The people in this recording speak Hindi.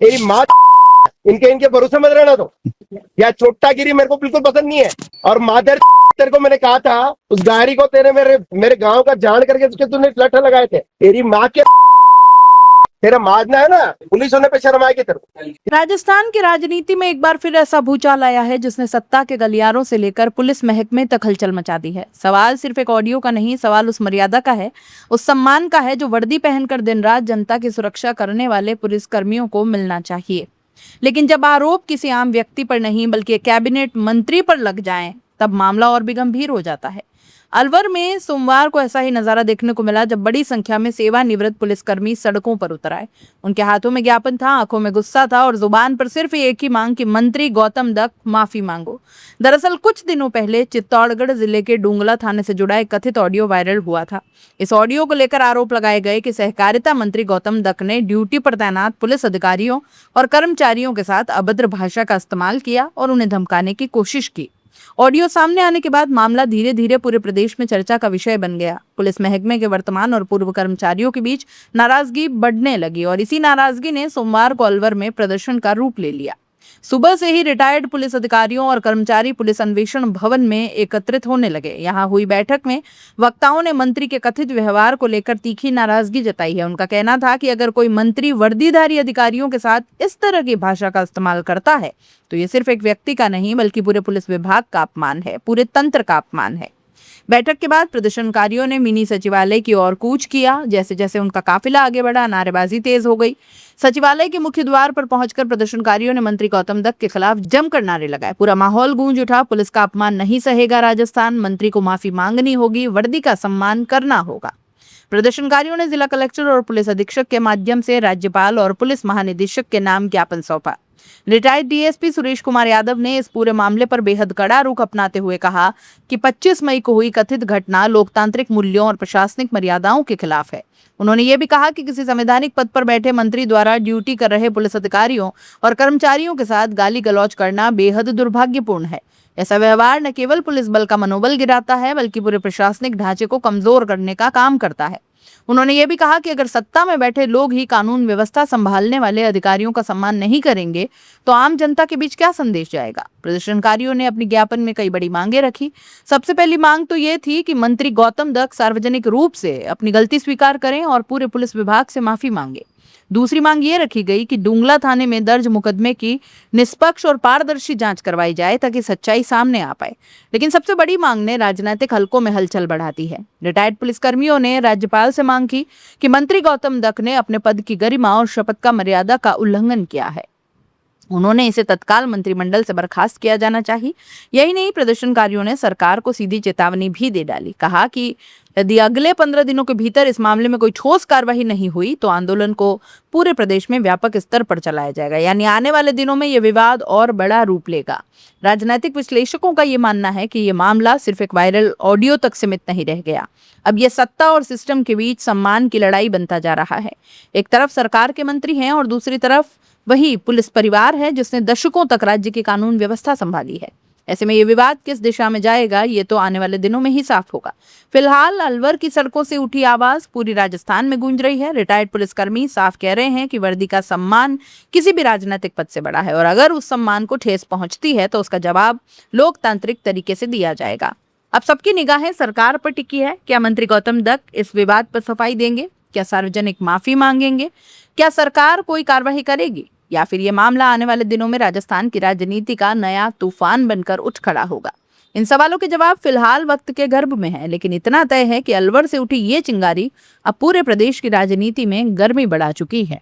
तेरी माँ इनके इनके भरोसे मत रहना। तो या चोटागिरी मेरे को बिल्कुल पसंद नहीं है। और मादर तेरे को मैंने कहा था उस गाड़ी को तेरे मेरे मेरे गांव का जान करके उसके तूने लठ लगाए थे। तेरी माँ के तेरा मारना है ना, पुलिस होने पे शर्म आएगी तेरे को। राजस्थान की राजनीति में एक बार फिर ऐसा भूचाल आया है जिसने सत्ता के गलियारों से लेकर पुलिस महकमे तक हलचल मचा दी है। सवाल सिर्फ एक ऑडियो का नहीं, सवाल उस मर्यादा का है, उस सम्मान का है जो वर्दी पहनकर दिन रात जनता की सुरक्षा करने वाले पुलिस कर्मियों को मिलना चाहिए। लेकिन जब आरोप किसी आम व्यक्ति पर नहीं बल्कि एक कैबिनेट मंत्री पर लग जाएं, तब मामला और भी गंभीर हो जाता है। अलवर में सोमवार को ऐसा ही नजारा देखने को मिला जब बड़ी संख्या में सेवानिवृत्त पुलिसकर्मी सड़कों पर उतर आए। उनके हाथों में ज्ञापन था, आंखों में गुस्सा था और जुबान पर सिर्फ एक ही मांग कि मंत्री गौतम दत्त माफी मांगो। दरअसल कुछ दिनों पहले चित्तौड़गढ़ जिले के डूंगला थाने से जुड़ा एक कथित ऑडियो वायरल हुआ था। इस ऑडियो को लेकर आरोप लगाए गए कि सहकारिता मंत्री गौतम दत्त ने ड्यूटी पर तैनात पुलिस अधिकारियों और कर्मचारियों के साथ अभद्र भाषा का इस्तेमाल किया और उन्हें धमकाने की कोशिश की। ऑडियो सामने आने के बाद मामला धीरे धीरे पूरे प्रदेश में चर्चा का विषय बन गया। पुलिस महकमे के वर्तमान और पूर्व कर्मचारियों के बीच नाराजगी बढ़ने लगी और इसी नाराजगी ने सोमवार को अलवर में प्रदर्शन का रूप ले लिया। सुबह से ही रिटायर्ड पुलिस अधिकारियों और कर्मचारी पुलिस अन्वेषण भवन में एकत्रित होने लगे। यहां हुई बैठक में वक्ताओं ने मंत्री के कथित व्यवहार को लेकर तीखी नाराजगी जताई है। उनका कहना था कि अगर कोई मंत्री वर्दीधारी अधिकारियों के साथ इस तरह की भाषा का इस्तेमाल करता है तो ये सिर्फ एक व्यक्ति का नहीं बल्कि पूरे पुलिस विभाग का अपमान है, पूरे तंत्र का अपमान है। बैठक के बाद प्रदर्शनकारियों ने मिनी सचिवालय की ओर कूच किया। जैसे जैसे उनका काफिला आगे बढ़ा, नारेबाजी तेज हो गई। सचिवालय के मुख्य द्वार पर पहुंचकर प्रदर्शनकारियों ने मंत्री गौतम दत्त के खिलाफ जमकर नारे लगाए। पूरा माहौल गूंज उठा, पुलिस का अपमान नहीं सहेगा राजस्थान, मंत्री को माफी मांगनी होगी, वर्दी का सम्मान करना होगा। प्रदर्शनकारियों ने जिला कलेक्टर और पुलिस अधीक्षक के माध्यम से राज्यपाल और पुलिस महानिदेशक के नाम ज्ञापन सौंपा। रिटायर्ड डीएसपी सुरेश कुमार यादव ने इस पूरे मामले पर बेहद कड़ा रुख अपनाते हुए कहा कि 25 मई को हुई कथित घटना लोकतांत्रिक मूल्यों और प्रशासनिक मर्यादाओं के खिलाफ है। उन्होंने ये भी कहा कि किसी संवैधानिक पद पर बैठे मंत्री द्वारा ड्यूटी कर रहे पुलिस अधिकारियों और कर्मचारियों के साथ गाली गलौज करना बेहद दुर्भाग्यपूर्ण है। ऐसा व्यवहार न केवल पुलिस बल का मनोबल गिराता है बल्कि पूरे प्रशासनिक ढांचे को कमजोर करने का काम करता है। उन्होंने ये भी कहा कि अगर सत्ता में बैठे लोग ही कानून व्यवस्था संभालने वाले अधिकारियों का सम्मान नहीं करेंगे तो आम जनता के बीच क्या संदेश जाएगा। प्रदर्शनकारियों ने अपनी ज्ञापन में कई बड़ी मांगे रखी। सबसे पहली मांग तो ये थी कि मंत्री गौतम दत्त सार्वजनिक रूप से अपनी गलती स्वीकार करें और पूरे पुलिस विभाग से माफी मांगे। दूसरी मांग ये रखी गई कि डूंगला थाने में दर्ज मुकदमे की निष्पक्ष और पारदर्शी जांच करवाई जाए ताकि सच्चाई सामने आ पाए। लेकिन सबसे बड़ी मांग ने राजनीतिक हलकों में हलचल बढ़ा दी है। रिटायर्ड पुलिसकर्मियों ने राज्यपाल से मांग की कि मंत्री गौतम दत्त ने अपने पद की गरिमा और शपथ का मर्यादा का उल्लंघन किया है। उन्होंने इसे तत्काल मंत्रिमंडल से बर्खास्त किया जाना चाहिए। यही नहीं, प्रदर्शनकारियों ने सरकार को सीधी चेतावनी भी दे डाली। कहा कि यदि अगले 15 दिनों के भीतर इस मामले में कोई ठोस कार्रवाई नहीं हुई तो आंदोलन को पूरे प्रदेश में व्यापक स्तर पर चलाया जाएगा। यानी आने वाले दिनों में यह विवाद और बड़ा रूप लेगा। राजनीतिक विश्लेषकों का ये मानना है कि यह मामला सिर्फ एक वायरल ऑडियो तक सीमित नहीं रह गया। अब यह सत्ता और सिस्टम के बीच सम्मान की लड़ाई बनता जा रहा है। एक तरफ सरकार के मंत्री हैं और दूसरी तरफ वही पुलिस परिवार है जिसने दशकों तक राज्य की कानून व्यवस्था संभाली है। ऐसे में ये विवाद किस दिशा में जाएगा ये तो आने वाले दिनों में ही साफ होगा। फिलहाल अलवर की सड़कों से उठी आवाज पूरी राजस्थान में गूंज रही है। रिटायर्ड पुलिसकर्मी साफ कह रहे हैं कि वर्दी का सम्मान किसी भी राजनीतिक पद से बड़ा है और अगर उस सम्मान को ठेस पहुंचती है तो उसका जवाब लोकतांत्रिक तरीके से दिया जाएगा। अब सबकी निगाहें सरकार पर टिकी है। क्या मंत्री गौतम दत्त इस विवाद पर सफाई देंगे? क्या सार्वजनिक माफी मांगेंगे? क्या सरकार कोई कार्रवाई करेगी या फिर ये मामला आने वाले दिनों में राजस्थान की राजनीति का नया तूफान बनकर उठ खड़ा होगा? इन सवालों के जवाब फिलहाल वक्त के गर्भ में है, लेकिन इतना तय है कि अलवर से उठी ये चिंगारी अब पूरे प्रदेश की राजनीति में गर्मी बढ़ा चुकी है।